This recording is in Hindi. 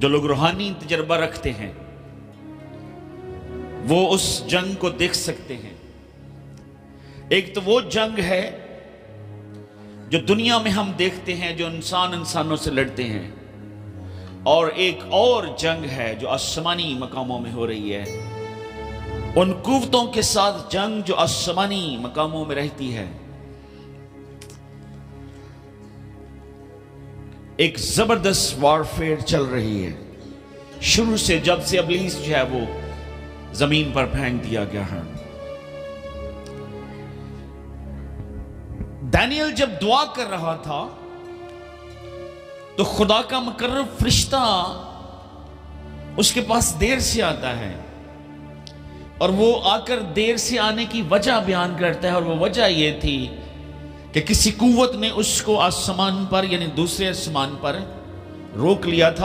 जो लोग रूहानी तजर्बा रखते हैं वो उस जंग को देख सकते हैं। एक तो वो जंग है जो दुनिया में हम देखते हैं, जो इंसान इंसानों से लड़ते हैं, और एक और जंग है जो आसमानी मकामों में हो रही है, उन कुव्वतों के साथ जंग जो आसमानी मकामों में रहती है। एक जबरदस्त वॉरफेयर चल रही है शुरू से, जब से इब्लीस जो है वो जमीन पर फेंक दिया गया है। दानियल जब दुआ कर रहा था तो खुदा का मुकर्रब फरिश्ता उसके पास देर से आता है, और वो आकर देर से आने की वजह बयान करता है। और वो वजह ये थी कि किसी कुव्वत ने उसको आसमान पर यानी दूसरे आसमान पर रोक लिया था।